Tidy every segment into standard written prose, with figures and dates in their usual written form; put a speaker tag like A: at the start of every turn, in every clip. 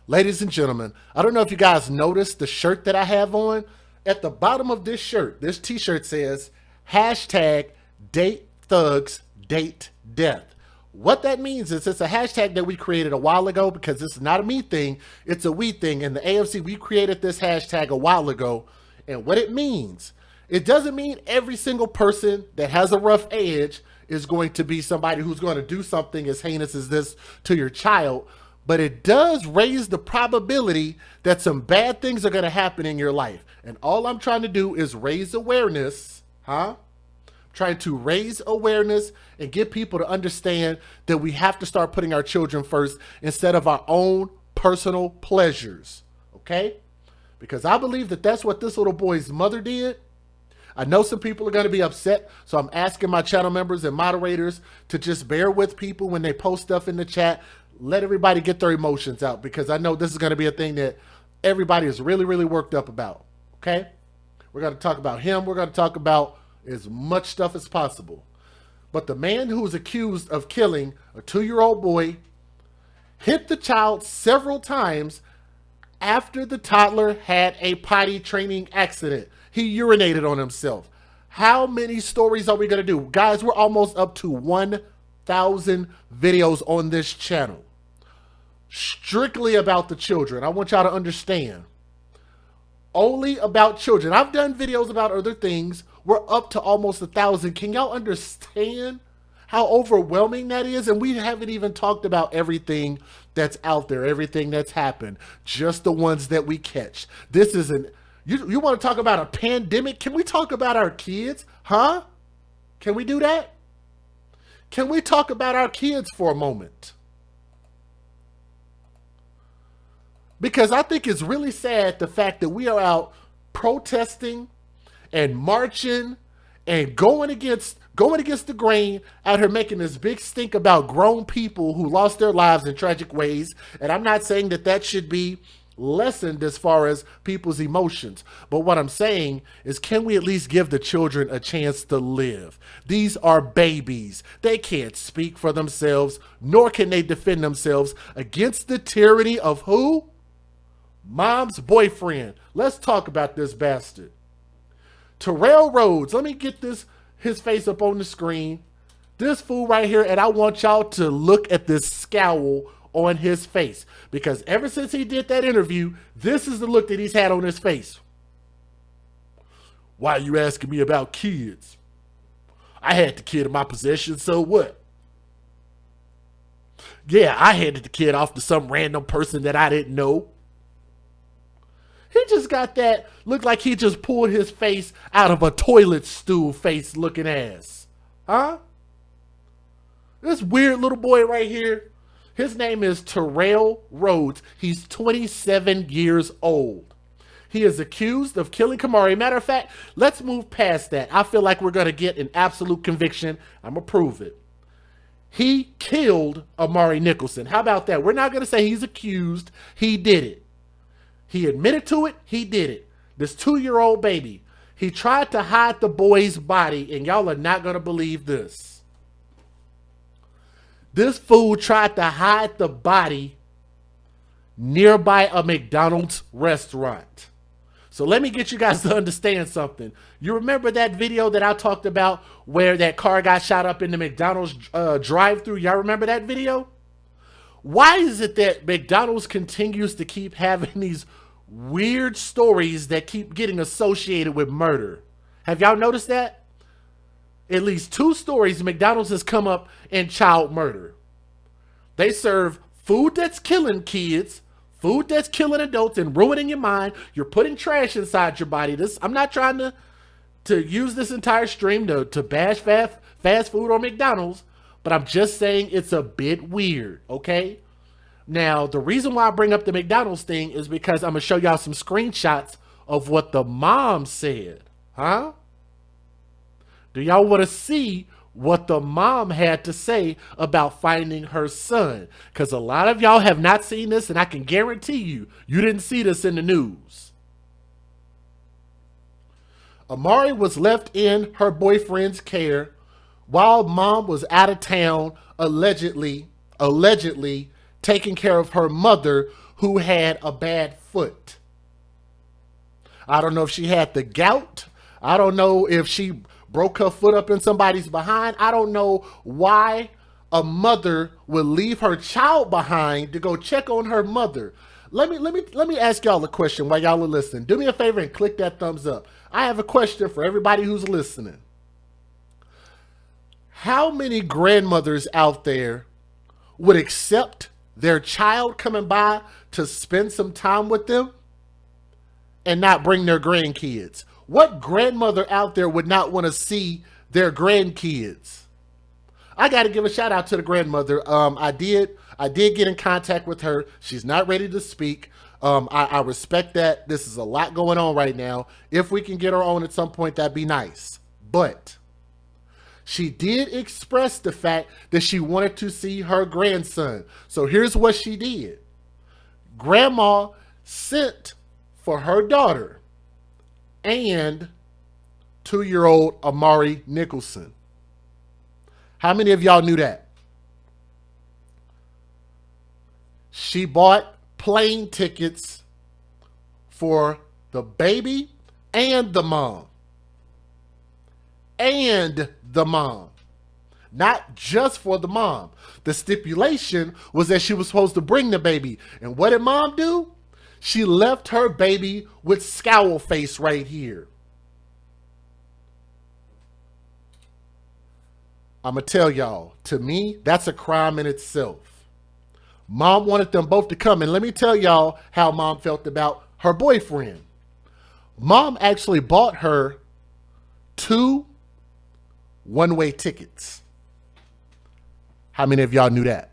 A: Ladies and gentlemen, I don't know if you guys noticed the shirt that I have on. At the bottom of this shirt, this t-shirt says hashtag date thugs date death. What that means is it's a hashtag that we created a while ago because it's not a me thing, it's a we thing. In the AFC, we created this hashtag a while ago. And what it means, it doesn't mean every single person that has a rough edge is going to be somebody who's going to do something as heinous as this to your child, but it does raise the probability that some bad things are going to happen in your life. And all I'm trying to do is raise awareness, trying to raise awareness and get people to understand that we have to start putting our children first instead of our own personal pleasures, okay? Because I believe that that's what this little boy's mother did. I know some people are going to be upset, so I'm asking my channel members and moderators to just bear with people when they post stuff in the chat. Let everybody get their emotions out because I know this is going to be a thing that everybody is really, really worked up about, okay? We're going to talk about him. We're going to talk about as much stuff as possible. But the man who was accused of killing a 2-year-old boy hit the child several times after the toddler had a potty training accident. He urinated on himself. How many stories are we going to do? Guys, we're almost up to 1,000 videos on this channel. Strictly about the children. I want y'all to understand. Only about children. I've done videos about other things. We're up to almost 1,000. Can y'all understand how overwhelming that is? And we haven't even talked about everything that's out there, everything that's happened, just the ones that we catch. This isn't, you want to talk about a pandemic? Can we talk about our kids? Huh? Can we do that? Can we talk about our kids for a moment? Because I think it's really sad the fact that we are out protesting and marching and going against the grain, out here making this big stink about grown people who lost their lives in tragic ways. And I'm not saying that that should be lessened as far as people's emotions. But what I'm saying is, can we at least give the children a chance to live? These are babies. They can't speak for themselves, nor can they defend themselves against the tyranny of who? Mom's boyfriend. Let's talk about this bastard. Terrell Rhodes. Let me get his face up on the screen. This fool right here, and I want y'all to look at this scowl on his face. Because ever since he did that interview, this is the look that he's had on his face. Why are you asking me about kids? I had the kid in my possession, so what? Yeah, I handed the kid off to some random person that I didn't know. He just got that, look like he just pulled his face out of a toilet stool face looking ass. Huh? This weird little boy right here, his name is Terrell Rhodes. He's 27 years old. He is accused of killing Amari. Matter of fact, let's move past that. I feel like we're going to get an absolute conviction. I'm going to prove it. He killed Amari Nicholson. How about that? We're not going to say he's accused. He did it. He admitted to it. He did it. This 2-year-old baby. He tried to hide the boy's body, and y'all are not going to believe this. This fool tried to hide the body nearby a McDonald's restaurant. So let me get you guys to understand something. You remember that video that I talked about where that car got shot up in the McDonald's drive-thru? Y'all remember that video? Why is it that McDonald's continues to keep having these weird stories that keep getting associated with murder? Have y'all noticed that? At least 2 stories McDonald's has come up in child murder. They serve food that's killing kids, food that's killing adults and ruining your mind. You're putting trash inside your body. I'm not trying to use this entire stream to bash fast food or McDonald's. But I'm just saying it's a bit weird, okay? Now, the reason why I bring up the McDonald's thing is because I'm going to show y'all some screenshots of what the mom said. Huh? Do y'all want to see what the mom had to say about finding her son? Because a lot of y'all have not seen this, and I can guarantee you didn't see this in the news. Amari was left in her boyfriend's care while mom was out of town, allegedly taking care of her mother, who had a bad foot. I don't know if she had the gout. I don't know if she broke her foot up in somebody's behind. I don't know why a mother would leave her child behind to go check on her mother. Let me ask y'all a question while y'all are listening. Do me a favor and click that thumbs up. I have a question for everybody who's listening. How many grandmothers out there would accept their child coming by to spend some time with them and not bring their grandkids? What grandmother out there would not want to see their grandkids? I got to give a shout out to the grandmother. I did get in contact with her. She's not ready to speak. I respect that. This is a lot going on right now. If we can get her on at some point, that'd be nice. But she did express the fact that she wanted to see her grandson. So here's what she did. Grandma sent for her daughter and 2-year-old Amari Nicholson. How many of y'all knew that? She bought plane tickets for the baby and the mom. And the mom. Not just for the mom. The stipulation was that she was supposed to bring the baby. And what did mom do? She left her baby with scowl face right here. I'm going to tell y'all, to me, that's a crime in itself. Mom wanted them both to come. And let me tell y'all how mom felt about her boyfriend. Mom actually bought her 2 one-way tickets. How many of y'all knew that?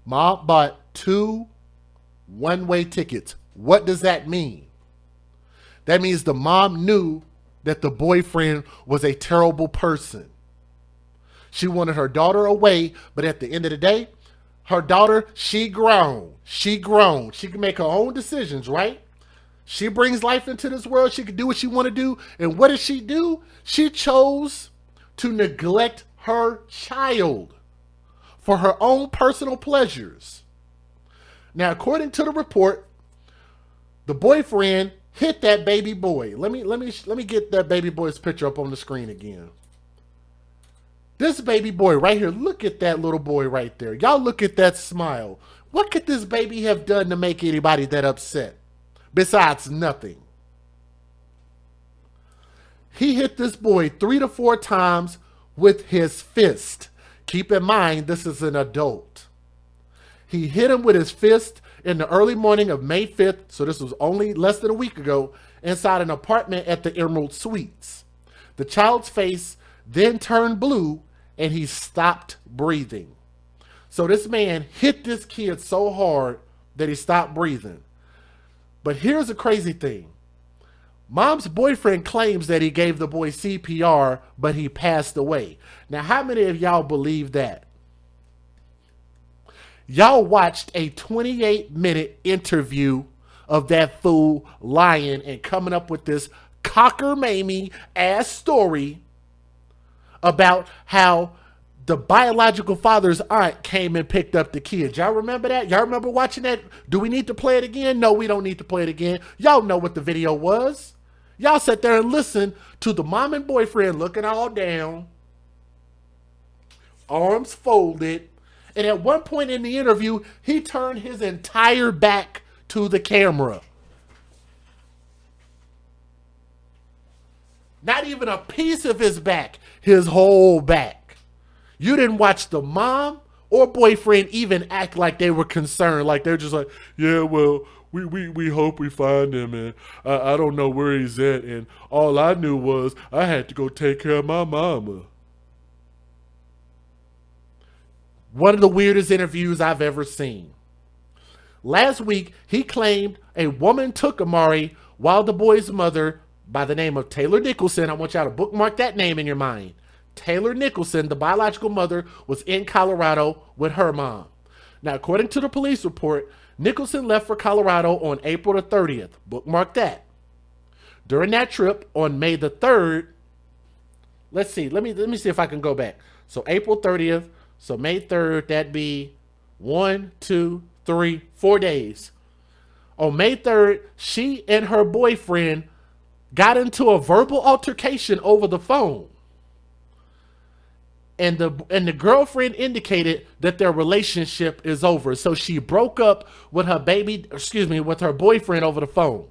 A: Mom bought 2 one-way tickets. What does that mean? That means the mom knew that the boyfriend was a terrible person. She wanted her daughter away, but at the end of the day, her daughter, she grown. She grown. She can make her own decisions, right? She brings life into this world. She can do what she want to do. And what did she do? She chose to neglect her child for her own personal pleasures. Now, according to the report, the boyfriend hit that baby boy. Let me get that baby boy's picture up on the screen again. This baby boy right here, look at that little boy right there. Y'all look at that smile. What could this baby have done to make anybody that upset? Besides nothing. He hit this boy 3 to 4 times with his fist. Keep in mind, this is an adult. He hit him with his fist in the early morning of May 5th, so this was only less than a week ago, inside an apartment at the Emerald Suites. The child's face then turned blue and he stopped breathing. So this man hit this kid so hard that he stopped breathing. But here's the crazy thing. Mom's boyfriend claims that he gave the boy CPR, but he passed away. Now, how many of y'all believe that? Y'all watched a 28-minute interview of that fool lying and coming up with this cockamamie ass story about how the biological father's aunt came and picked up the kids. Y'all remember that? Y'all remember watching that? Do we need to play it again? No, we don't need to play it again. Y'all know what the video was. Y'all sat there and listened to the mom and boyfriend looking all down, arms folded, and at one point in the interview, he turned his entire back to the camera. Not even a piece of his back, his whole back. You didn't watch the mom or boyfriend even act like they were concerned. Like they're just like, yeah, well, we hope we find him, and I don't know where he's at, and all I knew was I had to go take care of my mama. One of the weirdest interviews I've ever seen. Last week, he claimed a woman took Amari while the boy's mother, by the name of Taylor Nicholson, I want y'all to bookmark that name in your mind. Taylor Nicholson, the biological mother, was in Colorado with her mom. Now, according to the police report, Nicholson left for Colorado on April the 30th. Bookmark that. During that trip, on May the 3rd, let's see, let me see if I can go back. So April 30th, so May 3rd, that'd be 1, 2, 3, 4 days. On May 3rd, she and her boyfriend got into a verbal altercation over the phone. And the girlfriend indicated that their relationship is over. So she broke up with with her boyfriend over the phone.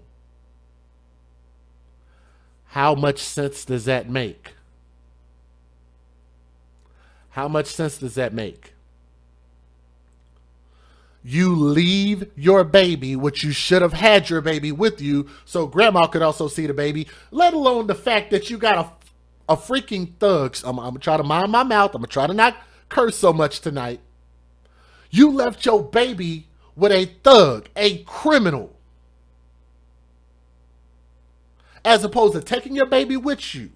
A: How much sense does that make? How much sense does that make? You leave your baby, which you should have had your baby with you so grandma could also see the baby, let alone the fact that you got a freaking thug. I'm going to try to mind my mouth. I'm going to try to not curse so much tonight. You left your baby with a thug, a criminal, as opposed to taking your baby with you.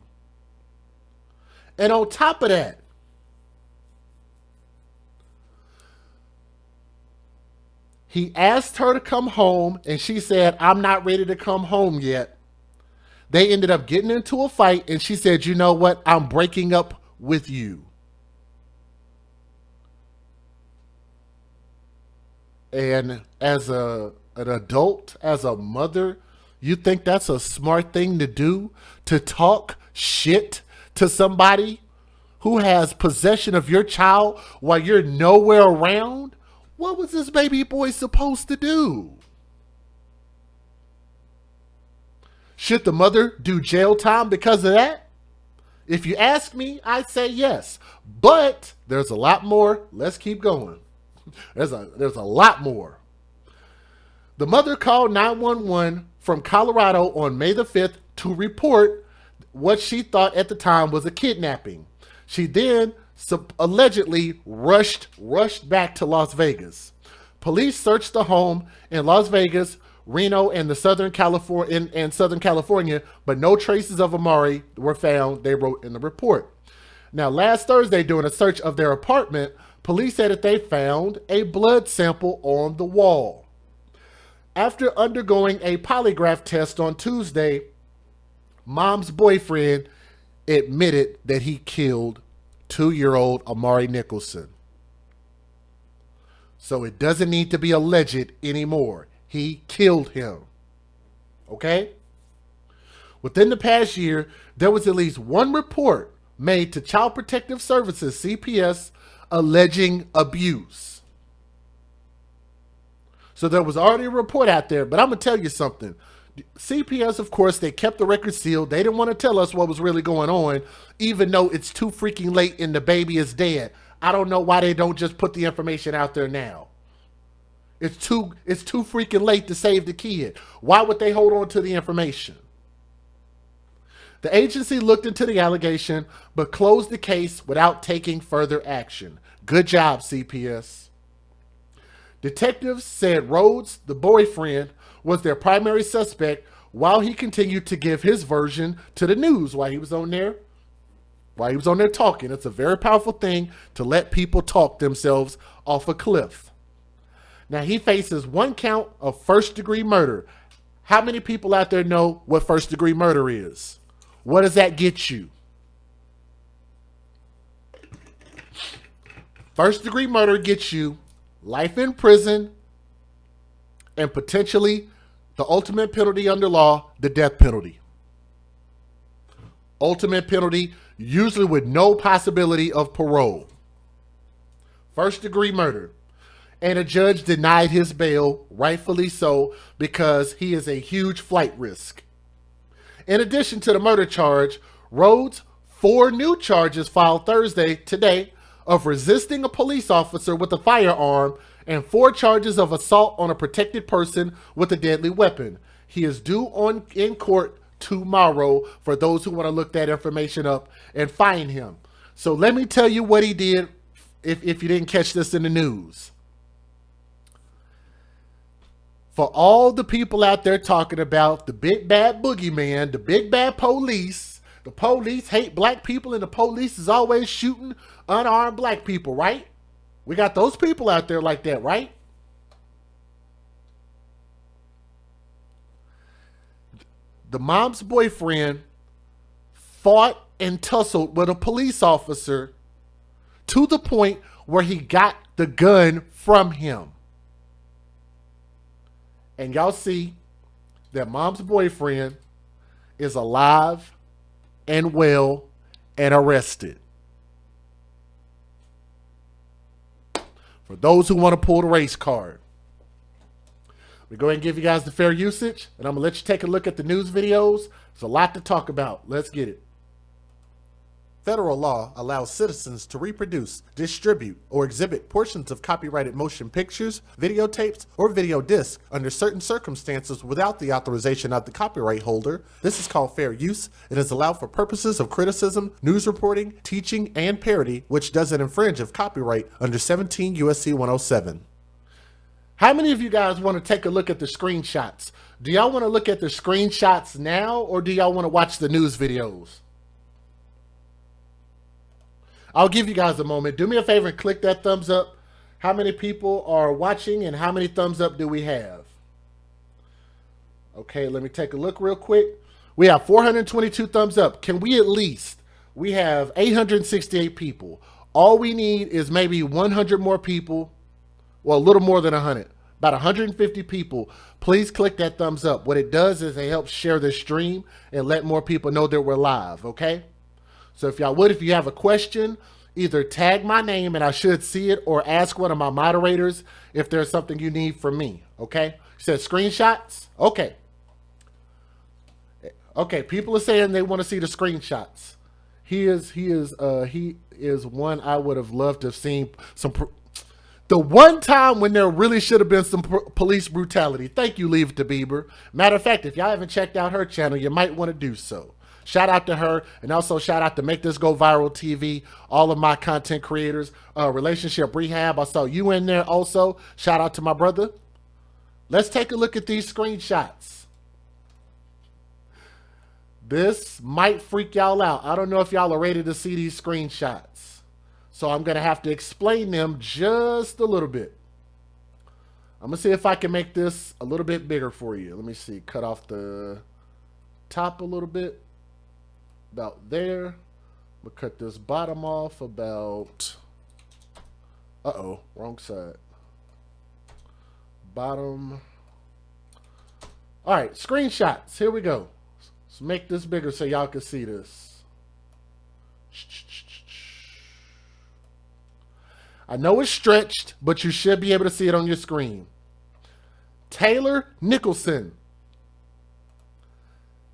A: And on top of that, he asked her to come home, and she said, I'm not ready to come home yet. They ended up getting into a fight, and she said, you know what? I'm breaking up with you. And as an adult, as a mother, you think that's a smart thing to do? To talk shit to somebody who has possession of your child while you're nowhere around? What was this baby boy supposed to do? Should the mother do jail time because of that? If you ask me, I'd say yes. But there's a lot more. Let's keep going. There's a lot more. The mother called 911 from Colorado on May the 5th to report what she thought at the time was a kidnapping. She then allegedly rushed back to Las Vegas. Police searched the home in Las Vegas, Reno, and Southern California, but no traces of Amari were found, they wrote in the report. Now, last Thursday, during a search of their apartment, police said that they found a blood sample on the wall. After undergoing a polygraph test on Tuesday, mom's boyfriend admitted that he killed 2-year-old Amari Nicholson. So it doesn't need to be alleged anymore. He killed him. Okay? Within the past year, there was at least one report made to Child Protective Services, CPS, alleging abuse. So there was already a report out there, but I'm going to tell you something. CPS, of course, they kept the record sealed. They didn't want to tell us what was really going on, even though it's too freaking late and the baby is dead. I don't know why they don't just put the information out there now. It's too freaking late to save the kid. Why would they hold on to the information? The agency looked into the allegation, but closed the case without taking further action. Good job, CPS. Detectives said Rhodes, the boyfriend, was their primary suspect while he continued to give his version to the news while he was on there talking. It's a very powerful thing to let people talk themselves off a cliff. Now, he faces 1 count of first-degree murder. How many people out there know what first-degree murder is? What does that get you? First-degree murder gets you life in prison and potentially the ultimate penalty under law, the death penalty. Ultimate penalty, usually with no possibility of parole. First-degree murder. And a judge denied his bail, rightfully so, because he is a huge flight risk. In addition to the murder charge, Rhodes, 4 new charges filed today, of resisting a police officer with a firearm and 4 charges of assault on a protected person with a deadly weapon. He is due in court tomorrow for those who want to look that information up and find him. So let me tell you what he did if you didn't catch this in the news. For all the people out there talking about the big bad boogeyman, the big bad police, the police hate black people and the police is always shooting unarmed black people, right? We got those people out there like that, right? The mom's boyfriend fought and tussled with a police officer to the point where he got the gun from him. and y'all see that mom's boyfriend is alive and well and arrested. For those who want to pull the race card, we go ahead and give you guys the fair usage, and I'm going to let you take a look at the news videos. There's a lot to talk about. Let's get it. Federal law allows citizens to reproduce, distribute, or exhibit portions of copyrighted motion pictures, videotapes, or video discs under certain circumstances without the authorization of the copyright holder. This is called fair use. It is allowed for purposes of criticism, news reporting, teaching, and parody, which doesn't infringe of copyright under 17 U.S.C. 107. How many of you guys want to take a look at the screenshots? Do y'all want to look at the screenshots now, or do y'all want to watch the news videos? I'll give you guys a moment. Do me a favor and click that thumbs up. How many people are watching and how many thumbs up do we have? Okay, let me take a look real quick. We have 422 thumbs up. Can we at least? We have 868 people. All we need is maybe 100 more people. Well, a little more than 100. About 150 people. Please click that thumbs up. What it does is it helps share the stream and let more people know that we're live, okay? So if y'all would, if you have a question, either tag my name and I should see it, or ask one of my moderators if there's something you need from me, okay? You said screenshots? Okay. Okay, people are saying they want to see the screenshots. He is one I would have loved to have seen the one time when there really should have been some police brutality. Thank you, Leave It to Bieber. Matter of fact, if y'all haven't checked out her channel, you might want to do so. Shout out to her, and also shout out to Make This Go Viral TV, all of my content creators, Relationship Rehab. I saw you in there also. Shout out to my brother. Let's take a look at these screenshots. This might freak y'all out. I don't know if y'all are ready to see these screenshots. So I'm going to have to explain them just a little bit. I'm going to see if I can make this a little bit bigger for you. Let me see. Cut off the top a little bit. About there. We'll cut this bottom off about, wrong side. Bottom. All right, screenshots. Here we go. Let's make this bigger so y'all can see this. I know it's stretched, but you should be able to see it on your screen. Taylor Nicholson.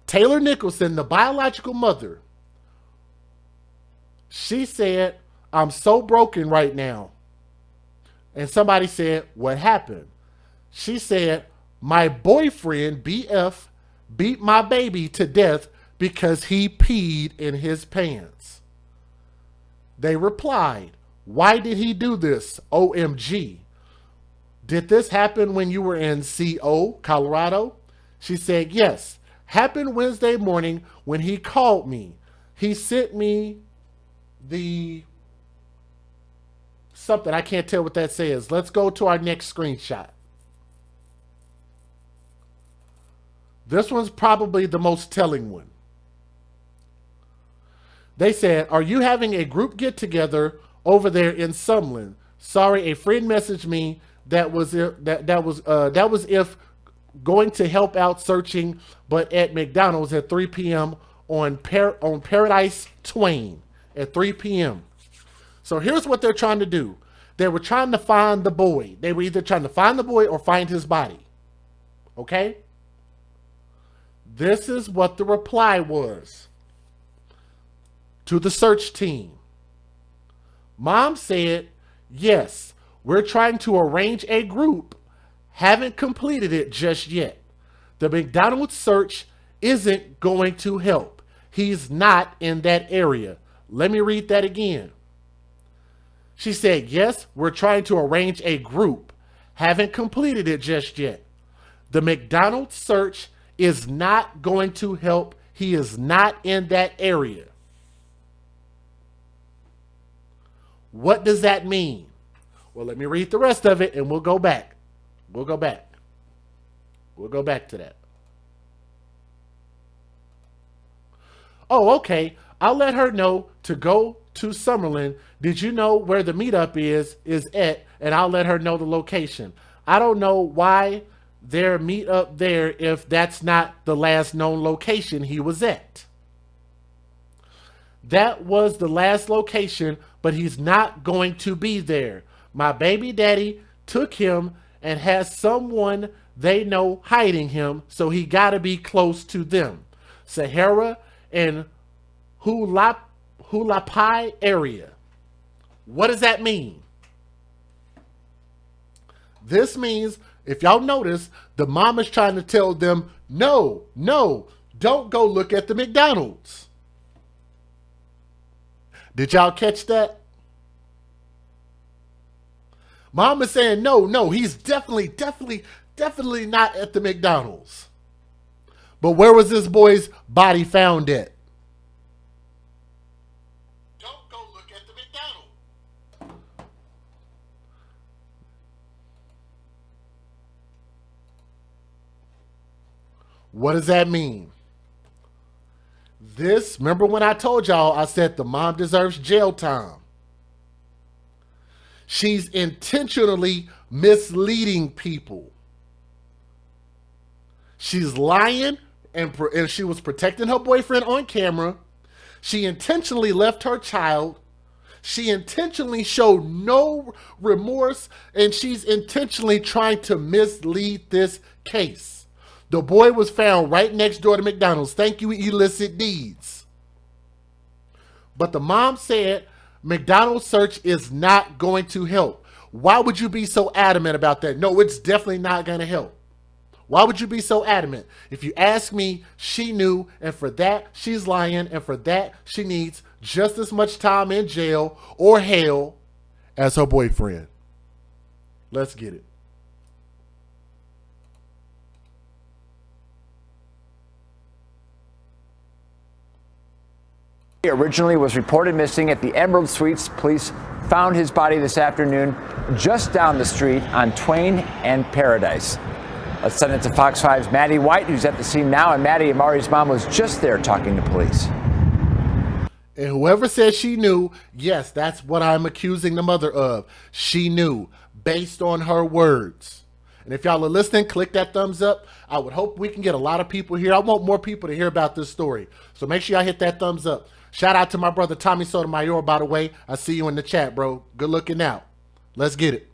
A: Taylor Nicholson, the biological mother, she said, "I'm so broken right now." And somebody said, "What happened?" She said, "My boyfriend, BF, beat my baby to death because he peed in his pants." They replied, "Why did he do this? OMG. Did this happen when you were in CO, Colorado?" She said, "Yes. Happened Wednesday morning when he called me. He sent me the something. I can't tell what that says." Let's go to our next screenshot. This one's probably the most telling one. They said, "Are you having a group get together over there in Sumlin? Sorry, a friend messaged me that was if going to help out searching, but at McDonald's at 3 p.m. on Paradise Twain at 3 p.m. So here's what they're trying to do. They were trying to find the boy. They were either trying to find the boy or find his body. Okay? This is what the reply was to the search team. Mom said, "Yes, we're trying to arrange a group. Haven't completed it just yet. The McDonald's search isn't going to help. He's not in that area." Let me read that again. She said, "Yes, we're trying to arrange a group. Haven't completed it just yet. The McDonald's search is not going to help. He is not in that area." What does that mean? Well, let me read the rest of it and we'll go back. We'll go back to that. "Oh, okay. I'll let her know to go to Summerlin. Did you know where the meetup is at? And I'll let her know the location. I don't know why their meet up there if that's not the last known location he was at. That was the last location, but he's not going to be there. My baby daddy took him and has someone they know hiding him, so he got to be close to them. Sahara and Hulapai area. What does that mean? This means, if y'all notice, the mom is trying to tell them, no, don't go look at the McDonald's. Did y'all catch that? Mom is saying, no, he's definitely not at the McDonald's. But where was this boy's body found at? Don't go look at the McDonald's. What does that mean? Remember when I told y'all, I said the mom deserves jail time. She's intentionally misleading people. She's lying and she was protecting her boyfriend on camera. She intentionally left her child. She intentionally showed no remorse, and she's intentionally trying to mislead this case. The boy was found right next door to McDonald's. Thank you, illicit deeds. But the mom said McDonald's search is not going to help. Why would you be so adamant about that? No, it's definitely not going to help. Why would you be so adamant? If you ask me, she knew, and for that, she's lying, and for that, she needs just as much time in jail or hell as her boyfriend. Let's get it.
B: He originally was reported missing at the Emerald Suites. Police found his body this afternoon just down the street on Twain and Paradise. Let's send it to Fox 5's Maddie White, who's at the scene now. And Maddie, Amari's mom was just there talking to police.
A: And whoever said she knew, yes, that's what I'm accusing the mother of. She knew, based on her words. And if y'all are listening, click that thumbs up. I would hope we can get a lot of people here. I want more people to hear about this story. So make sure y'all hit that thumbs up. Shout out to my brother Tommy Sotomayor, by the way. I see you in the chat, bro. Good looking out. Let's get it.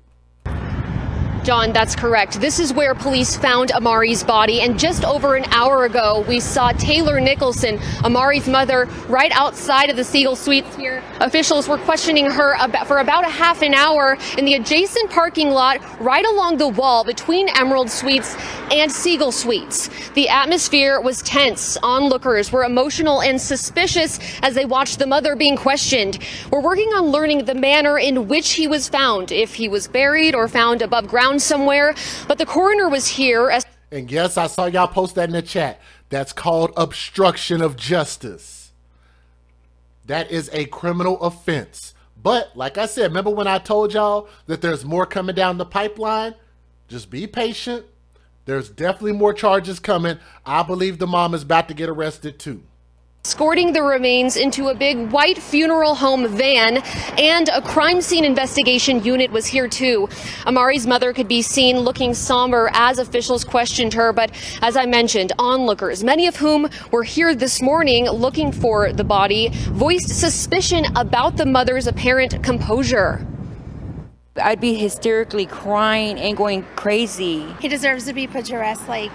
C: John, that's correct. This is where police found Amari's body, and just over an hour ago, we saw Taylor Nicholson, Amari's mother, right outside of the Siegel Suites here. Officials were questioning her for about a half an hour in the adjacent parking lot right along the wall between Emerald Suites and Siegel Suites. The atmosphere was tense. Onlookers were emotional and suspicious as they watched the mother being questioned. We're working on learning the manner in which he was found, if he was buried or found above ground somewhere, but the coroner was here.
A: And yes, I saw y'all post that in the chat. That's called obstruction of justice. That is a criminal offense. But like I said, remember when I told y'all that there's more coming down the pipeline? Just be patient. There's definitely more charges coming. I believe the mom is about to get arrested too.
C: Escorting the remains into a big white funeral home van, and a crime scene investigation unit was here too. Amari's mother could be seen looking somber as officials questioned her, but as I mentioned, onlookers, many of whom were here this morning looking for the body, voiced suspicion about the mother's apparent composure.
D: I'd be hysterically crying and going crazy.
E: He deserves to be put to rest like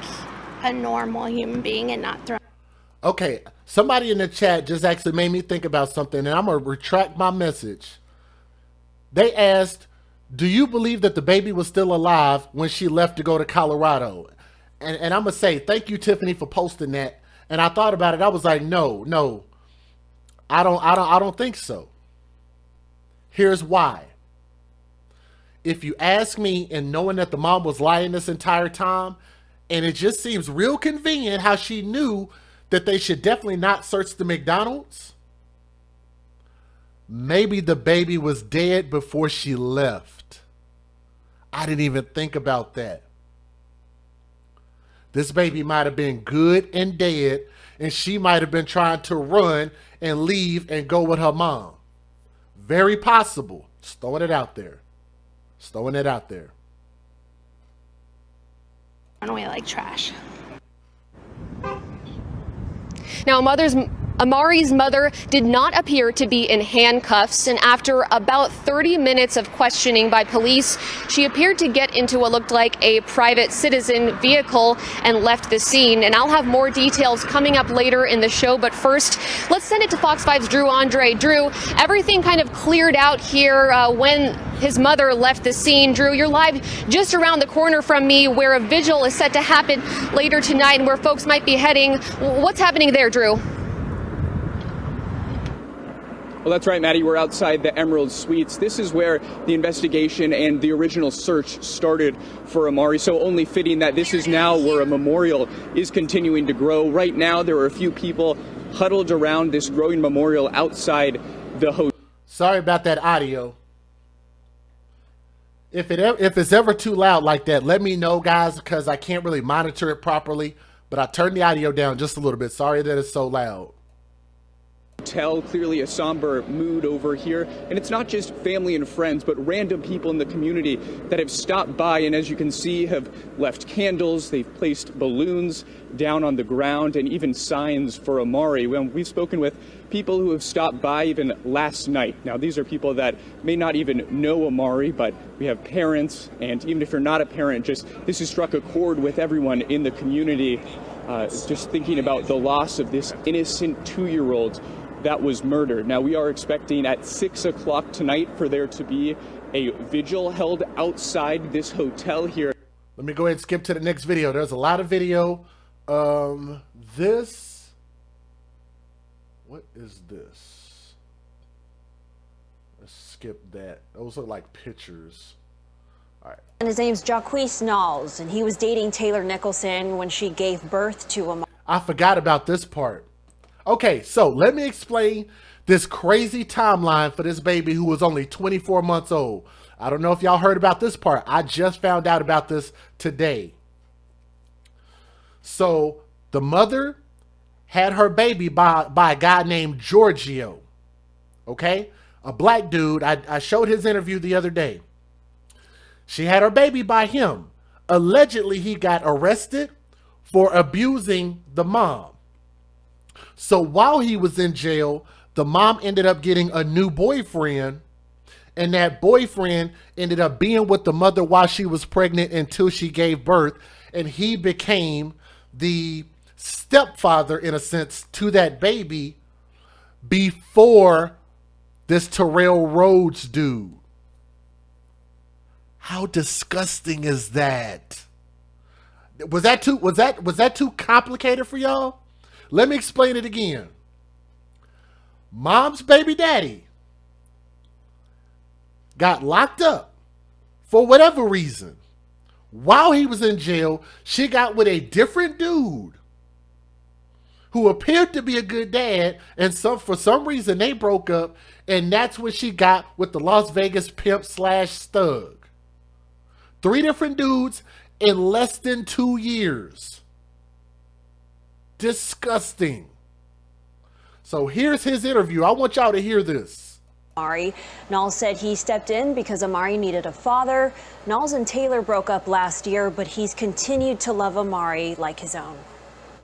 E: a normal human being and not thrown.
A: Okay, somebody in the chat just actually made me think about something, and I'm going to retract my message. They asked, do you believe that the baby was still alive when she left to go to Colorado? And I'm going to say, thank you, Tiffany, for posting that. And I thought about it. I was like, no, I don't think so. Here's why. If you ask me, and knowing that the mom was lying this entire time, and it just seems real convenient how she knew that they should definitely not search the McDonald's. Maybe the baby was dead before she left. I didn't even think about that. This baby might have been good and dead, and she might have been trying to run and leave and go with her mom. Very possible. Just throwing it out there. Just throwing it out there.
E: away like trash.
C: Now, Amari's mother did not appear to be in handcuffs, and after about 30 minutes of questioning by police, she appeared to get into what looked like a private citizen vehicle and left the scene. And I'll have more details coming up later in the show, but first, let's send it to Fox 5's Drew Andre. Drew, everything kind of cleared out here when his mother left the scene. Drew, you're live just around the corner from me where a vigil is set to happen later tonight and where folks might be heading. What's happening there, Drew?
F: Well, that's right, Maddie. We're outside the Emerald Suites. This is where the investigation and the original search started for Amari. So only fitting that this is now where a memorial is continuing to grow. Right now, there are a few people huddled around this growing memorial outside the hotel.
A: Sorry about that audio. If it's ever too loud like that, let me know, guys, because I can't really monitor it properly. But I turned the audio down just a little bit. Sorry that it's so loud.
F: Clearly a somber mood over here, and it's not just family and friends but random people in the community that have stopped by, and as you can see have left candles, they've placed balloons down on the ground and even signs for Amari. We've spoken with people who have stopped by even last night. Now these are people that may not even know Amari, but we have parents, and even if you're not a parent, just this has struck a chord with everyone in the community, just thinking about the loss of this innocent 2-year-old that was murdered. Now, we are expecting at 6 o'clock tonight for there to be a vigil held outside this hotel here.
A: Let me go ahead and skip to the next video. There's a lot of video. What is this? Let's skip that. Those are like pictures. All right.
G: And his name's Jacquees Knowles, and he was dating Taylor Nicholson when she gave birth to him.
A: I forgot about this part. Okay, so let me explain this crazy timeline for this baby who was only 24 months old. I don't know if y'all heard about this part. I just found out about this today. So the mother had her baby by a guy named Giorgio. Okay? A black dude. I showed his interview the other day. She had her baby by him. Allegedly, he got arrested for abusing the mom. So while he was in jail, the mom ended up getting a new boyfriend, and that boyfriend ended up being with the mother while she was pregnant until she gave birth, and he became the stepfather, in a sense, to that baby before this Terrell Rhodes dude. How disgusting is that? Was that too complicated for y'all? Let me explain it again. Mom's baby daddy got locked up for whatever reason. While he was in jail, she got with a different dude who appeared to be a good dad, and for some reason they broke up, and that's when she got with the Las Vegas pimp / thug. 3 different dudes in less than 2 years. Disgusting. So here's his interview. I want y'all to hear this.
G: Amari. Knowles said he stepped in because Amari needed a father. Knowles and Taylor broke up last year, but he's continued to love Amari like his own.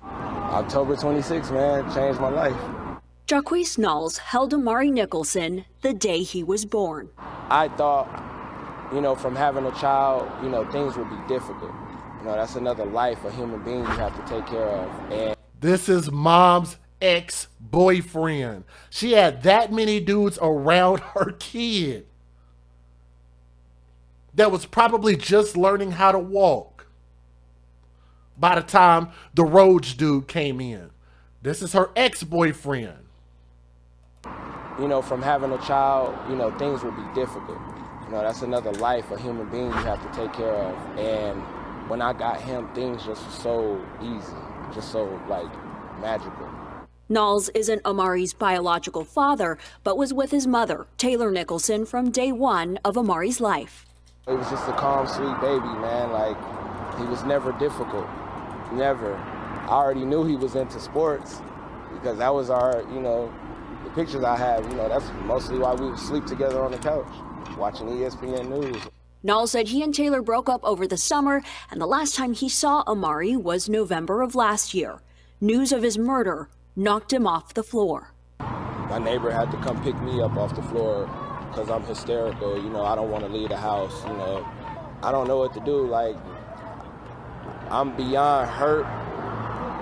H: October 26th, man, changed my life.
I: Jacquees Knowles held Amari Nicholson the day he was born.
H: I thought, from having a child, things would be difficult. That's another life, a human being you have to take care of. And
A: this is mom's ex-boyfriend. She had that many dudes around her kid that was probably just learning how to walk by the time the Rhodes dude came in. This is her ex-boyfriend.
H: From having a child, things would be difficult. That's another life, a human being you have to take care of. And when I got him, things just were so easy, just so, magical.
I: Knowles isn't Amari's biological father, but was with his mother, Taylor Nicholson, from day one of Amari's life.
H: It was just a calm, sweet baby, man. He was never difficult, never. I already knew he was into sports because that was our, the pictures I have, that's mostly why we would sleep together on the couch, watching ESPN News.
I: Nall said he and Taylor broke up over the summer, and the last time he saw Amari was November of last year. News of his murder knocked him off the floor.
H: My neighbor had to come pick me up off the floor because I'm hysterical. You know, I don't want to leave the house. You know, I don't know what to do. Like, I'm beyond hurt.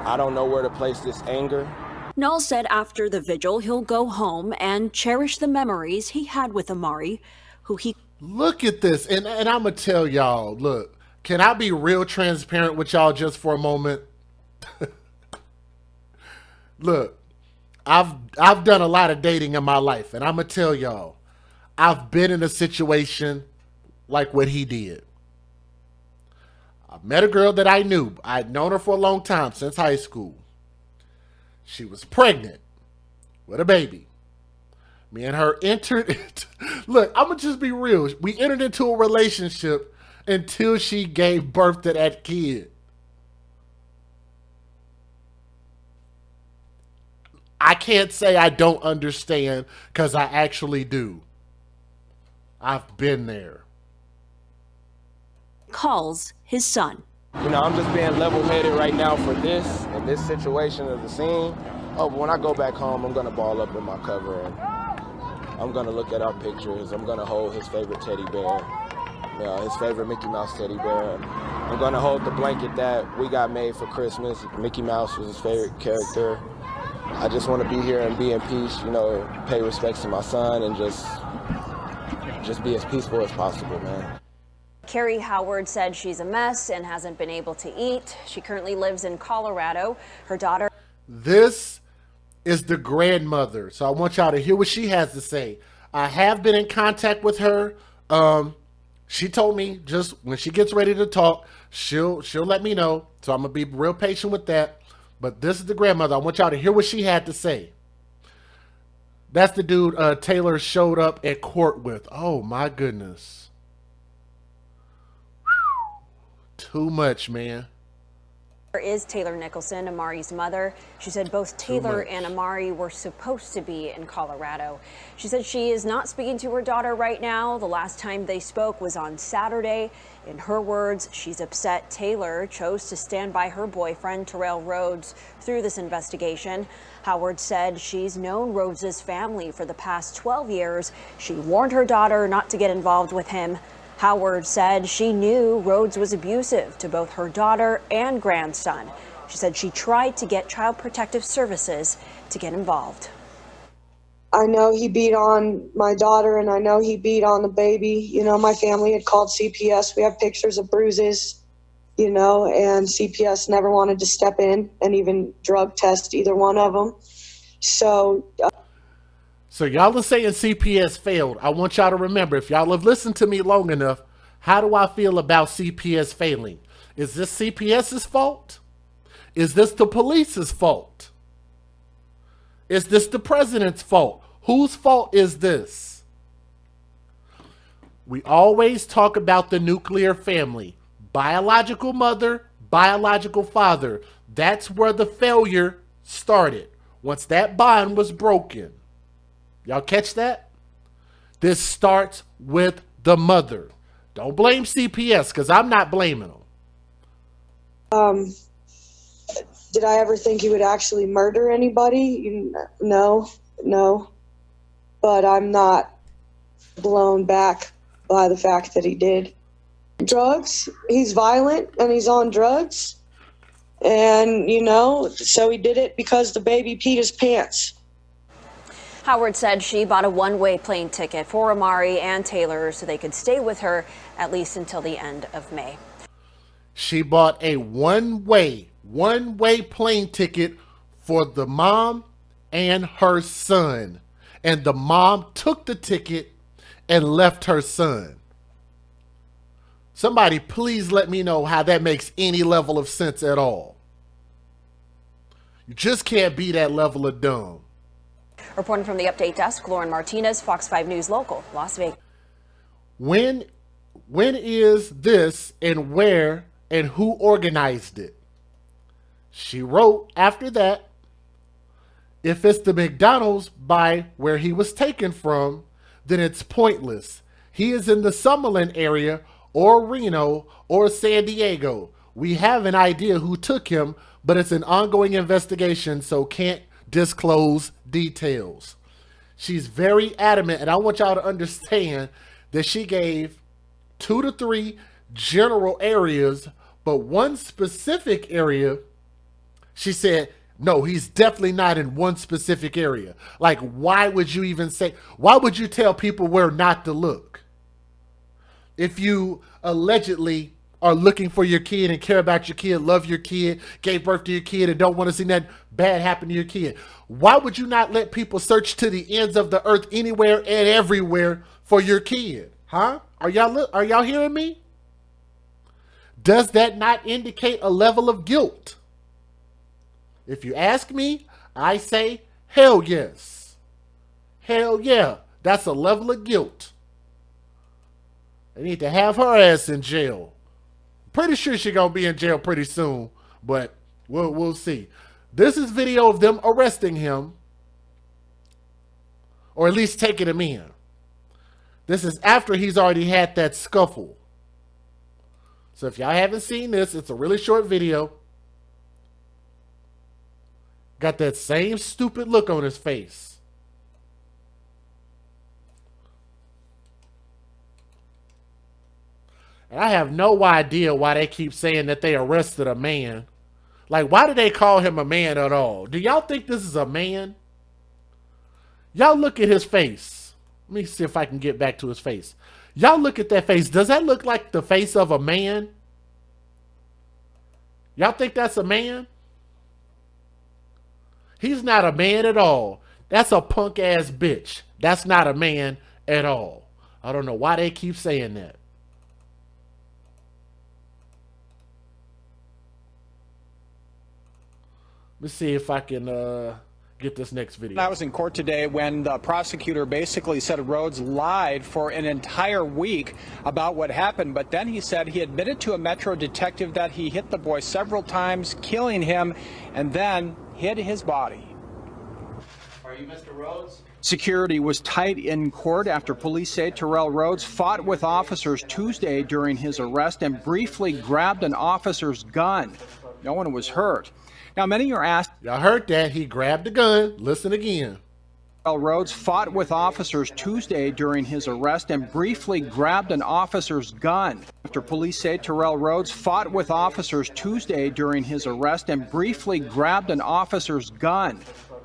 H: I don't know where to place this anger.
I: Nall said after the vigil, he'll go home and cherish the memories he had with Amari, who he...
A: Look at this. And I'm going to tell y'all, look, can I be real transparent with y'all just for a moment? Look, I've done a lot of dating in my life, and I'm going to tell y'all, I've been in a situation like what he did. I met a girl that I knew. I'd known her for a long time, since high school. She was pregnant with a baby. Me and her entered, look, I'm going to just be real. We entered into a relationship until she gave birth to that kid. I can't say I don't understand, because I actually do. I've been there.
I: Calls his son.
H: You know, I'm just being level-headed right now for this and this situation of the scene. Oh, but when I go back home, I'm going to ball up in my cover, and I'm going to look at our pictures. I'm going to hold his favorite teddy bear, you know, his favorite Mickey Mouse teddy bear. I'm going to hold the blanket that we got made for Christmas. Mickey Mouse was his favorite character. I just want to be here and be in peace, you know, pay respects to my son, and just be as peaceful as possible, man.
G: Carrie Howard said she's a mess and hasn't been able to eat. She currently lives in Colorado. Her daughter...
A: This is the grandmother, so I want y'all to hear what she has to say. I have been in contact with her. She told me just when she gets ready to talk, she'll let me know. So I'm going to be real patient with that. But this is the grandmother. I want y'all to hear what she had to say. That's the dude Taylor showed up at court with. Oh, my goodness. Too much, man.
G: Is Taylor Nicholson, Amari's mother. She said both Taylor and Amari were supposed to be in Colorado. She said she is not speaking to her daughter right now. The last time they spoke was on Saturday. In her words, she's upset Taylor chose to stand by her boyfriend, Terrell Rhodes, through this investigation. Howard said she's known Rhodes's family for the past 12 years. She warned her daughter not to get involved with him. Howard said she knew Rhodes was abusive to both her daughter and grandson. She said she tried to get Child Protective Services to get involved.
J: I know he beat on my daughter, and I know he beat on the baby. You know, my family had called CPS. We have pictures of bruises, you know, and CPS never wanted to step in and even drug test either one of them. So
A: y'all are saying CPS failed. I want y'all to remember, if y'all have listened to me long enough, how do I feel about CPS failing? Is this CPS's fault? Is this the police's fault? Is this the president's fault? Whose fault is this? We always talk about the nuclear family. Biological mother, biological father. That's where the failure started. Once that bond was broken. Y'all catch that? This starts with the mother. Don't blame CPS, because I'm not blaming them.
J: Did I ever think he would actually murder anybody? No. But I'm not blown back by the fact that he did. Drugs, he's violent and he's on drugs. And, you know, so he did it because the baby peed his pants.
G: Howard said she bought a one-way plane ticket for Amari and Taylor so they could stay with her at least until the end of May.
A: She bought a one-way plane ticket for the mom and her son. And the mom took the ticket and left her son. Somebody please let me know how that makes any level of sense at all. You just can't be that level of dumb.
G: Reporting from the Update Desk, Lauren Martinez, Fox 5 News Local, Las Vegas.
A: When is this and where and who organized it? She wrote after that, if it's the McDonald's by where he was taken from, then it's pointless. He is in the Summerlin area or Reno or San Diego. We have an idea who took him, but it's an ongoing investigation, so can't disclose details. She's very adamant, and I want y'all to understand that she gave 2 to 3 general areas, but one specific area, she said, no, he's definitely not in one specific area. Like, why would you even say, why would you tell people where not to look? If you allegedly are looking for your kid and care about your kid, love your kid, gave birth to your kid, and don't want to see nothing bad happen to your kid, why would you not let people search to the ends of the earth anywhere and everywhere for your kid? Huh? Are y'all hearing me? Does that not indicate a level of guilt? If you ask me, I say, hell yes. Hell yeah. That's a level of guilt. They need to have her ass in jail. Pretty sure she's going to be in jail pretty soon, but we'll see. This is video of them arresting him, or at least taking him in. This is after he's already had that scuffle. So if y'all haven't seen this, it's a really short video. Got that same stupid look on his face. And I have no idea why they keep saying that they arrested a man. Like, why do they call him a man at all? Do y'all think this is a man? Y'all look at his face. Let me see if I can get back to his face. Y'all look at that face. Does that look like the face of a man? Y'all think that's a man? He's not a man at all. That's a punk ass bitch. That's not a man at all. I don't know why they keep saying that. Let's see if I can get this next video.
K: I was in court today when the prosecutor basically said Rhodes lied for an entire week about what happened, but then he said he admitted to a Metro detective that he hit the boy several times, killing him, and then hid his body.
L: Are you Mr. Rhodes?
K: Security was tight in court after police say Terrell Rhodes fought with officers Tuesday during his arrest and briefly grabbed an officer's gun. No one was hurt. Now, many are asked.
A: Y'all heard that. He grabbed a gun. Listen again.
K: Terrell Rhodes fought with officers Tuesday during his arrest and briefly grabbed an officer's gun. After police say Terrell Rhodes fought with officers Tuesday during his arrest and briefly grabbed an officer's gun.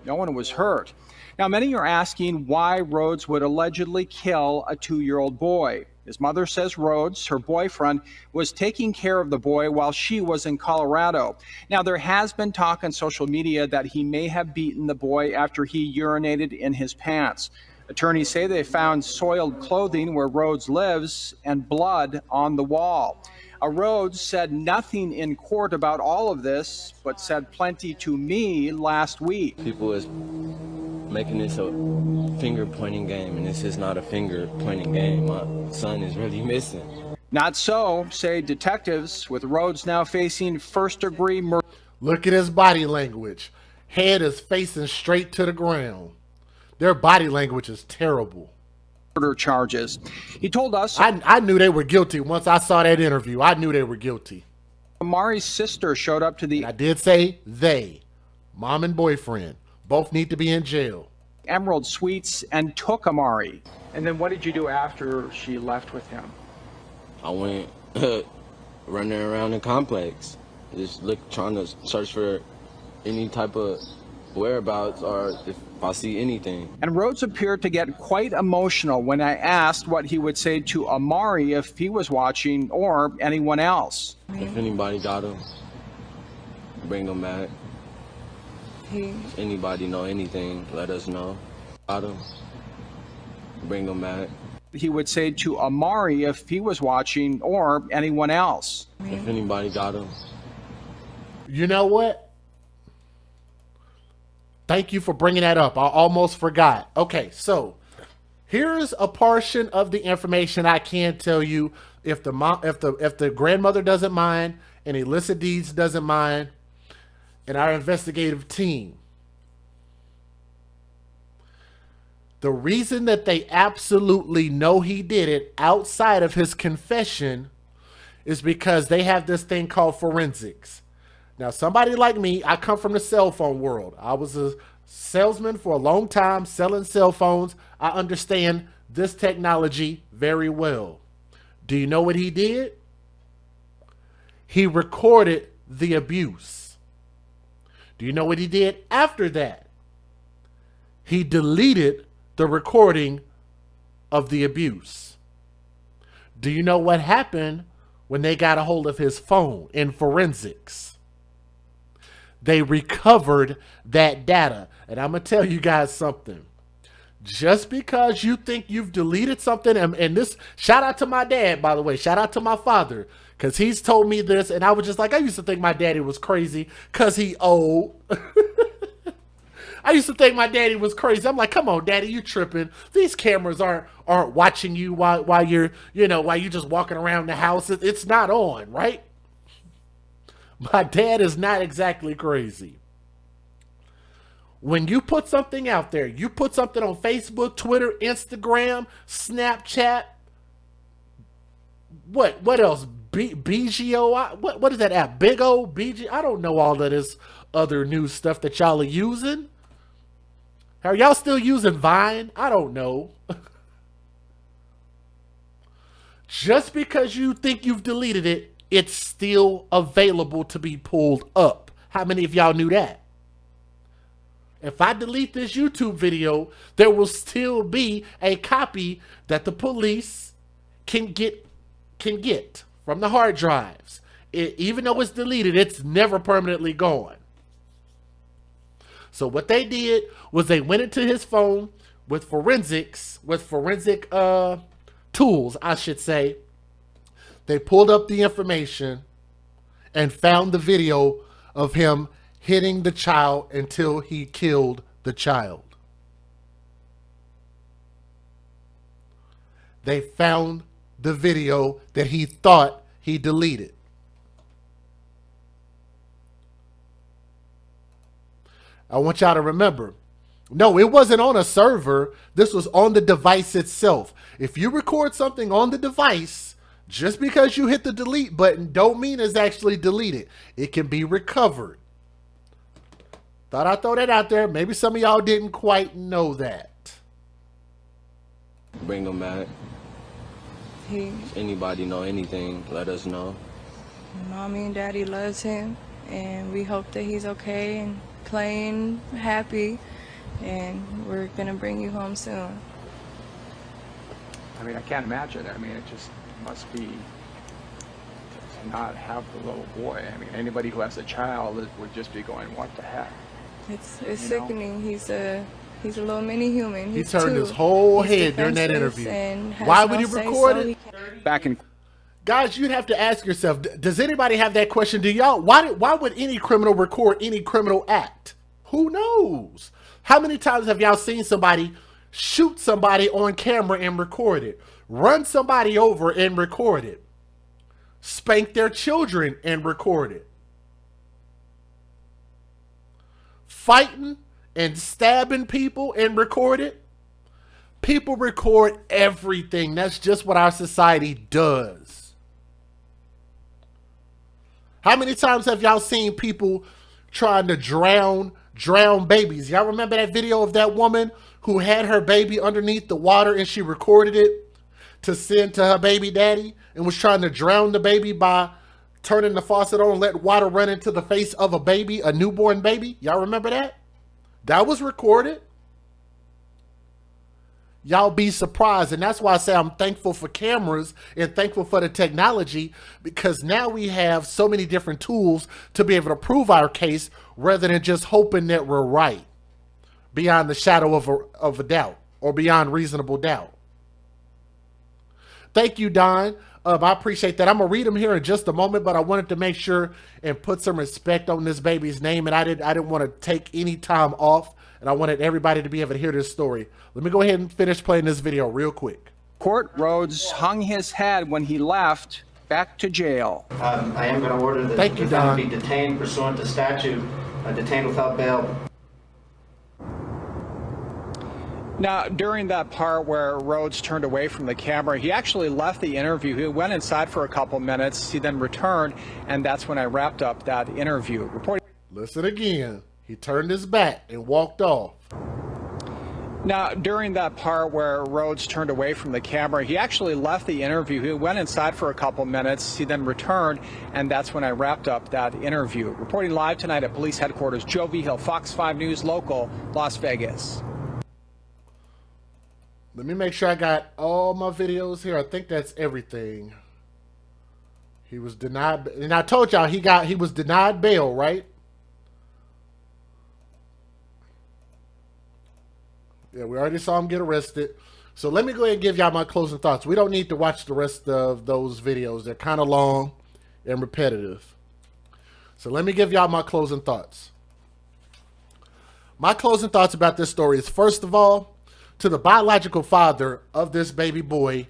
K: No one was hurt. Now, many are asking why Rhodes would allegedly kill a 2-year-old boy. His mother says Rhodes, her boyfriend, was taking care of the boy while she was in Colorado. Now, there has been talk on social media that he may have beaten the boy after he urinated in his pants. Attorneys say they found soiled clothing where Rhodes lives and blood on the wall. Rhodes said nothing in court about all of this, but said plenty to me last week.
H: People is making this a finger-pointing game, and this is not a finger-pointing game. My son is really missing.
K: Not so, say detectives, with Rhodes now facing first-degree murder.
A: Look at his body language. Head is facing straight to the ground. Their body language is terrible.
K: Charges. He told us.
A: I knew they were guilty once I saw that interview. I knew they were guilty.
K: Amari's sister showed up to the.
A: And I did say they, mom and boyfriend, both need to be in jail.
K: Emerald Suites and took Amari.
L: And then what did you do after she left with him?
H: I went running around the complex, just trying to search for any type of whereabouts or if I see anything.
K: And Rhodes appeared to get quite emotional when I asked what he would say to Amari if he was watching or anyone else.
H: If anybody got him, bring him back. If anybody know anything, let us know. Got him, bring him back.
K: He would say to Amari if he was watching or anyone else.
H: If anybody got him.
A: You know what? Thank you for bringing that up. I almost forgot. Okay, so here's a portion of the information I can tell you if the grandmother doesn't mind and illicit deeds doesn't mind and our investigative team. The reason that they absolutely know he did it outside of his confession is because they have this thing called forensics. Now, somebody like me, I come from the cell phone world. I was a salesman for a long time selling cell phones. I understand this technology very well. Do you know what he did? He recorded the abuse. Do you know what he did after that? He deleted the recording of the abuse. Do you know what happened when they got a hold of his phone in forensics? They recovered that data. And I'm going to tell you guys something. Just because you think you've deleted something, and this, shout out to my dad, by the way, shout out to my father, because he's told me this, and I was just like, I used to think my daddy was crazy because he old. I used to think my daddy was crazy. I'm like, come on, daddy, you tripping. These cameras aren't watching you while you're, while you're just walking around the house. It's not on, right? My dad is not exactly crazy. When you put something out there, you put something on Facebook, Twitter, Instagram, Snapchat, what else? BGO? What is that app? Big O? BG? I don't know all of this other new stuff that y'all are using. Are y'all still using Vine? I don't know. Just because you think you've deleted it, it's still available to be pulled up. How many of y'all knew that? If I delete this YouTube video, there will still be a copy that the police can get from the hard drives. Even though it's deleted, it's never permanently gone. So what they did was they went into his phone with forensic tools, I should say. They pulled up the information and found the video of him hitting the child until he killed the child. They found the video that he thought he deleted. I want y'all to remember, no, it wasn't on a server. This was on the device itself. If you record something on the device, just because you hit the delete button don't mean it's actually deleted. It can be recovered. Thought I'd throw that out there. Maybe some of y'all didn't quite know that.
H: Bring them back. If anybody know anything, let us know.
M: Mommy and Daddy loves him, and we hope that he's okay and playing happy, and we're gonna bring you home soon.
L: I mean, I can't imagine. I mean, it just must be to not have the little boy. I mean, anybody who has a child would just be going, what the heck?
M: It's sickening. He's a little mini human.
A: He turned his whole head during that interview. Why would he record it?
K: Back in.
A: Guys, you'd have to ask yourself, does anybody have that question? Do y'all, why would any criminal record any criminal act? Who knows? How many times have y'all seen somebody shoot somebody on camera and record it? Run somebody over and record it? Spank their children and record it? Fighting and stabbing people and record it? People record everything. That's just what our society does. How many times have y'all seen people trying to drown babies? Y'all remember that video of that woman who had her baby underneath the water and she recorded it to send to her baby daddy and was trying to drown the baby by turning the faucet on and let water run into the face of a baby, a newborn baby? Y'all remember that? That was recorded. Y'all be surprised. And that's why I say I'm thankful for cameras and thankful for the technology, because now we have so many different tools to be able to prove our case rather than just hoping that we're right beyond the shadow of a doubt or beyond reasonable doubt. Thank you, Don. I appreciate that. I'm going to read them here in just a moment, but I wanted to make sure and put some respect on this baby's name, and I didn't want to take any time off, and I wanted everybody to be able to hear this story. Let me go ahead and finish playing this video real quick.
K: Court, Rhodes hung his head when he left back to jail.
N: I am going to order the defendant be detained pursuant to statute, detained without bail.
K: Now, during that part where Rhodes turned away from the camera, he actually left the interview. He went inside for a couple minutes. He then returned, and that's when I wrapped up that interview. Reporting.
A: Listen again. He turned his back and walked off.
K: Now, during that part where Rhodes turned away from the camera, he actually left the interview. He went inside for a couple minutes. He then returned, and that's when I wrapped up that interview. Reporting live tonight at police headquarters, Joe Vigil, Fox 5 News Local, Las Vegas.
A: Let me make sure I got all my videos here. I think that's everything. He was denied, and I told y'all he was denied bail, right? Yeah, we already saw him get arrested. So let me go ahead and give y'all my closing thoughts. We don't need to watch the rest of those videos. They're kind of long and repetitive. So let me give y'all my closing thoughts. My closing thoughts about this story is, first of all, to the biological father of this baby boy,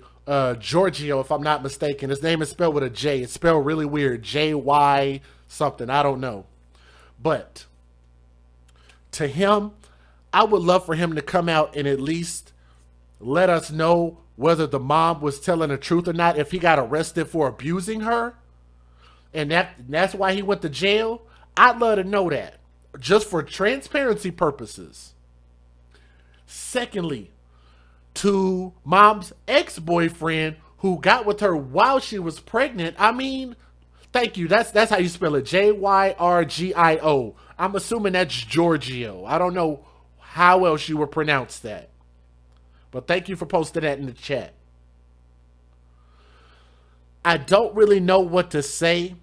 A: Giorgio, if I'm not mistaken. His name is spelled with a J. It's spelled really weird. J-Y something. I don't know. But to him, I would love for him to come out and at least let us know whether the mom was telling the truth or not, if he got arrested for abusing her. And that's why he went to jail. I'd love to know that, just for transparency purposes. Secondly, to mom's ex-boyfriend who got with her while she was pregnant. I mean, thank you. That's how you spell it. J-Y-R-G-I-O. I'm assuming that's Giorgio. I don't know how else you would pronounce that. But thank you for posting that in the chat. I don't really know what to say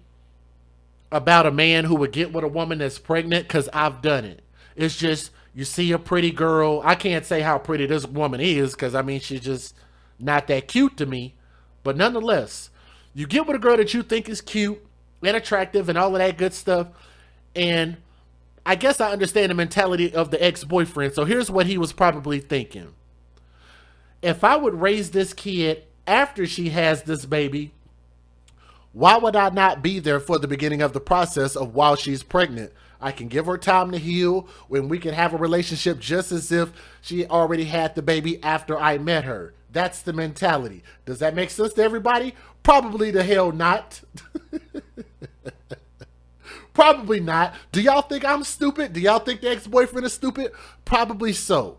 A: about a man who would get with a woman that's pregnant, because I've done it. It's just, you see a pretty girl. I can't say how pretty this woman is, because, I mean, she's just not that cute to me. But nonetheless, you get with a girl that you think is cute and attractive and all of that good stuff. And I guess I understand the mentality of the ex-boyfriend. So here's what he was probably thinking. If I would raise this kid after she has this baby, why would I not be there for the beginning of the process of while she's pregnant? I can give her time to heal, when we can have a relationship just as if she already had the baby after I met her. That's the mentality. Does that make sense to everybody? Probably the hell not. Probably not. Do y'all think I'm stupid? Do y'all think the ex-boyfriend is stupid? Probably so.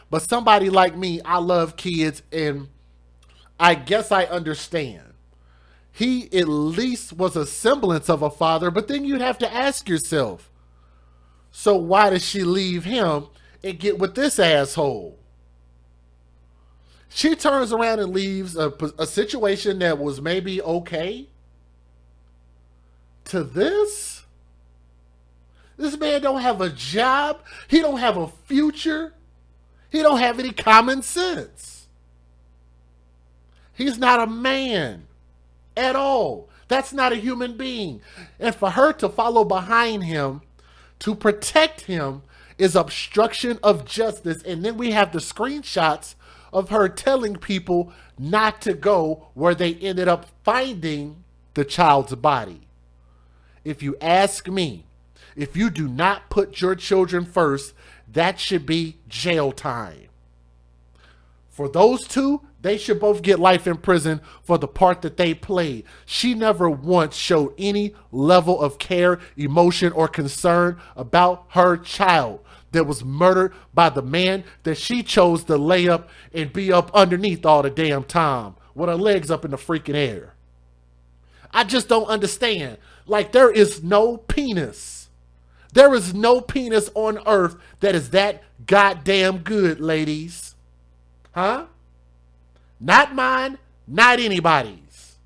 A: But somebody like me, I love kids, and I guess I understand. He at least was a semblance of a father, but then you'd have to ask yourself, so why does she leave him and get with this asshole? She turns around and leaves a situation that was maybe okay to this. This man don't have a job. He don't have a future. He don't have any common sense. He's not a man at all. That's not a human being. And for her to follow behind him to protect him is obstruction of justice. And then we have the screenshots of her telling people not to go where they ended up finding the child's body. If you ask me, if you do not put your children first, that should be jail time. For those two, they should both get life in prison for the part that they played. She never once showed any level of care, emotion, or concern about her child that was murdered by the man that she chose to lay up and be up underneath all the damn time with her legs up in the freaking air. I just don't understand. Like, there is no penis. There is no penis on earth that is that goddamn good, ladies. Huh? Not mine, not anybody's.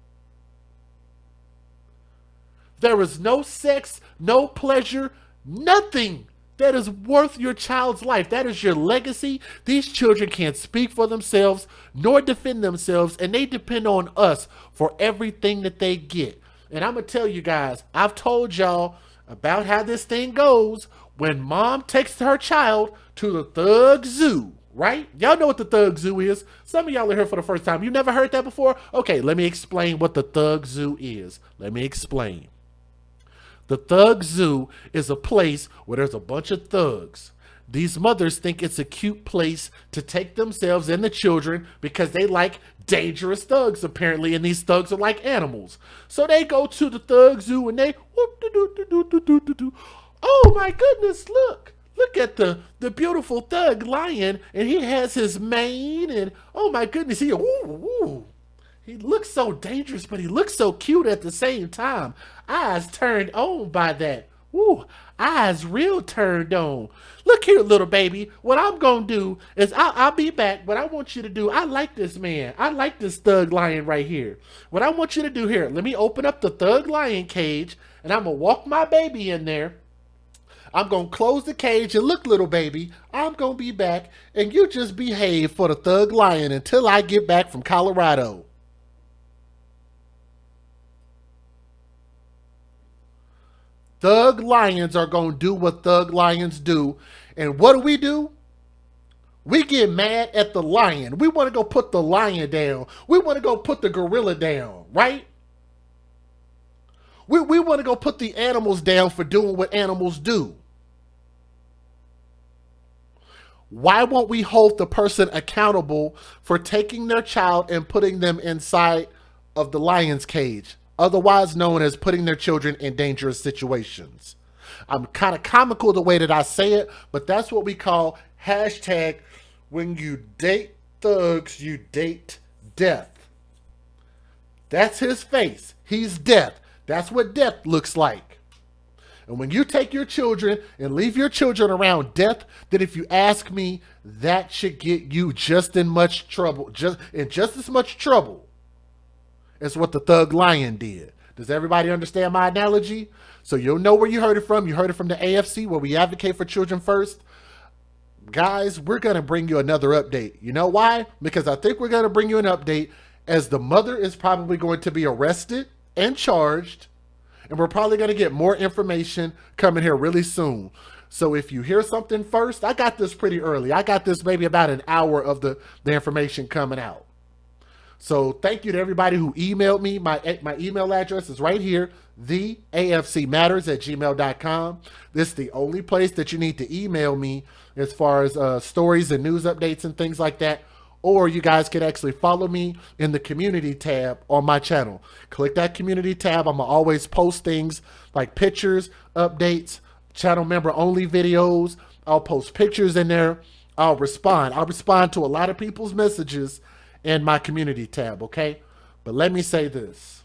A: There is no sex, no pleasure, nothing that is worth your child's life. That is your legacy. These children can't speak for themselves nor defend themselves, and they depend on us for everything that they get. And I'm going to tell you guys, I've told y'all about how this thing goes when mom takes her child to the Thug Zoo. Right? Y'all know what the Thug Zoo is. Some of y'all are here for the first time. You never heard that before? Okay, let me explain what the Thug Zoo is. Let me explain. The Thug Zoo is a place where there's a bunch of thugs These mothers think it's a cute place to take themselves and the children because they like dangerous thugs, apparently, and these thugs are like animals. So they go to the thug zoo and they, oh my goodness, look at the beautiful thug lion, and he has his mane, and oh my goodness, he looks so dangerous, but he looks so cute at the same time. Eyes turned on by that. Ooh, eyes real turned on. Look here, little baby. What I'm going to do is I'll be back. What I want you to do, I like this man. I like this thug lion right here. What I want you to do here, let me open up the thug lion cage, and I'm going to walk my baby in there. I'm going to close the cage, and look, little baby, I'm going to be back, and you just behave for the thug lion until I get back from Colorado. Thug lions are going to do what thug lions do. And what do? We get mad at the lion. We want to go put the lion down. We want to go put the gorilla down, right? We want to go put the animals down for doing what animals do. Why won't we hold the person accountable for taking their child and putting them inside of the lion's cage, otherwise known as putting their children in dangerous situations? I'm kind of comical the way that I say it, but that's what we call hashtag when you date thugs, you date death. That's his face. He's death. That's what death looks like. And when you take your children and leave your children around death, then if you ask me, that should get you just as much trouble as what the thug lion did. Does everybody understand my analogy? So you'll know where you heard it from. You heard it from the AFC, where we advocate for children first. Guys, we're going to bring you another update. You know why? Because I think we're going to bring you an update as the mother is probably going to be arrested and charged. And we're probably going to get more information coming here really soon. So if you hear something first, I got this pretty early. I got this maybe about an hour of the information coming out. So thank you to everybody who emailed me. My email address is right here, theafcmatters@gmail.com. This is the only place that you need to email me as far as stories and news updates and things like that. Or you guys can actually follow me in the community tab on my channel. Click that community tab. I'm going to always post things like pictures, updates, channel member only videos. I'll post pictures in there. I'll respond. I'll respond to a lot of people's messages in my community tab, okay? But let me say this.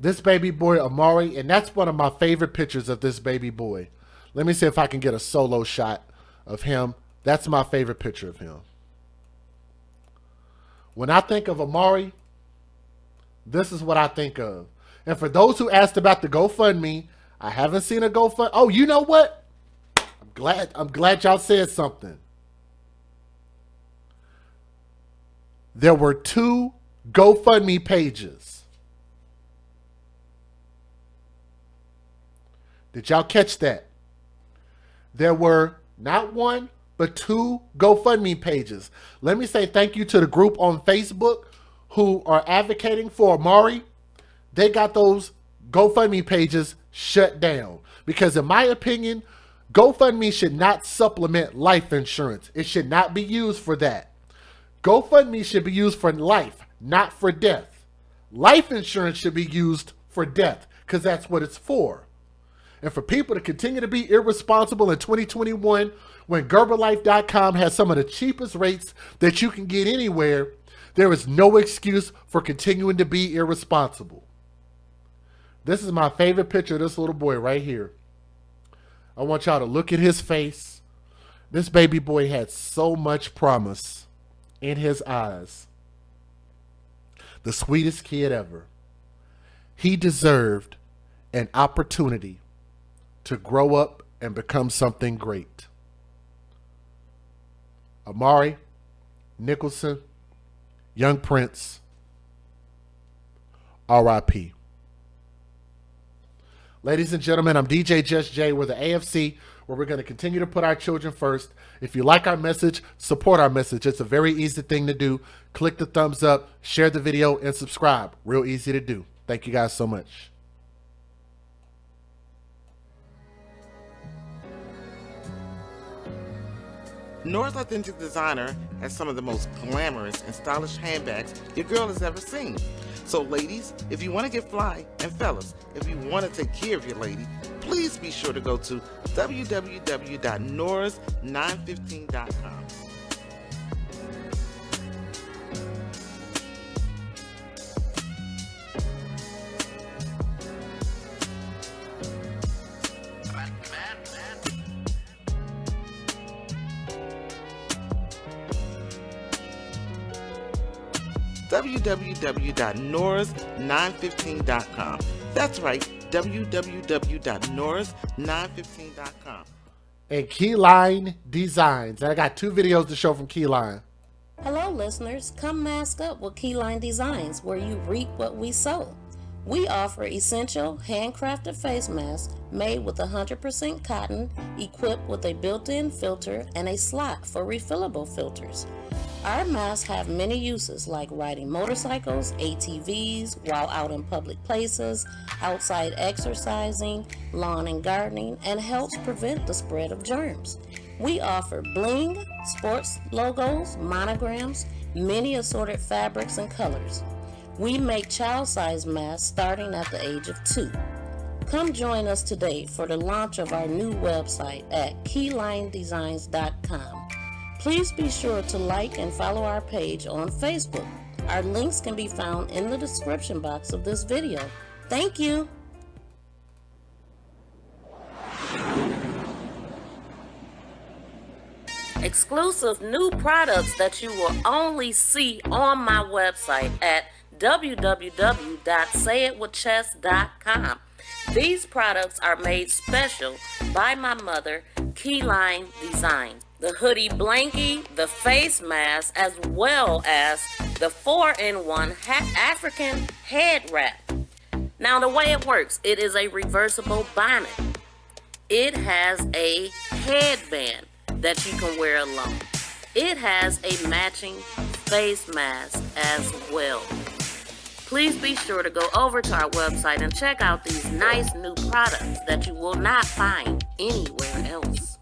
A: This baby boy, Amari, and that's one of my favorite pictures of this baby boy. Let me see if I can get a solo shot of him. That's my favorite picture of him. When I think of Amari, this is what I think of. And for those who asked about the GoFundMe, I haven't seen a GoFundMe. Oh, you know what? I'm glad y'all said something. There were 2 GoFundMe pages. Did y'all catch that? There were not 1, but 2 GoFundMe pages. Let me say thank you to the group on Facebook who are advocating for Amari. They got those GoFundMe pages shut down because in my opinion, GoFundMe should not supplement life insurance. It should not be used for that. GoFundMe should be used for life, not for death. Life insurance should be used for death because that's what it's for. And for people to continue to be irresponsible in 2021, when Gerberlife.com has some of the cheapest rates that you can get anywhere, there is no excuse for continuing to be irresponsible. This is my favorite picture of this little boy right here. I want y'all to look at his face. This baby boy had so much promise in his eyes. The sweetest kid ever. He deserved an opportunity to grow up and become something great. Amari Nicholson, Young Prince, R.I.P. Ladies and gentlemen, I'm DJ Just Jay. We're the AFC, where we're going to continue to put our children first. If you like our message, support our message. It's a very easy thing to do. Click the thumbs up, share the video, and subscribe. Real easy to do. Thank you guys so much.
O: Nora's Authentic Designer has some of the most glamorous and stylish handbags your girl has ever seen. So ladies, if you want to get fly, and fellas, if you want to take care of your lady, please be sure to go to www.noras915.com. www.noras915.com. That's right, www.noras915.com.
A: And Keyline Designs. And I got 2 videos to show from Keyline.
P: Hello listeners, come mask up with Keyline Designs, where you reap what we sow. We offer essential handcrafted face masks made with 100% cotton, equipped with a built-in filter and a slot for refillable filters. Our masks have many uses, like riding motorcycles, ATVs, while out in public places, outside exercising, lawn and gardening, and helps prevent the spread of germs. We offer bling, sports logos, monograms, many assorted fabrics and colors. We make child-sized masks starting at the age of 2. Come join us today for the launch of our new website at keylinedesigns.com. Please be sure to like and follow our page on Facebook. Our links can be found in the description box of this video. Thank you. Exclusive new products that you will only see on my website at www.sayitwithchess.com. These products are made special by my mother, Keyline Designs. The hoodie blankie, the face mask, as well as the 4-in-1 African head wrap. Now the way it works, it is a reversible bonnet. It has a headband that you can wear alone. It has a matching face mask as well. Please be sure to go over to our website and check out these nice new products that you will not find anywhere else.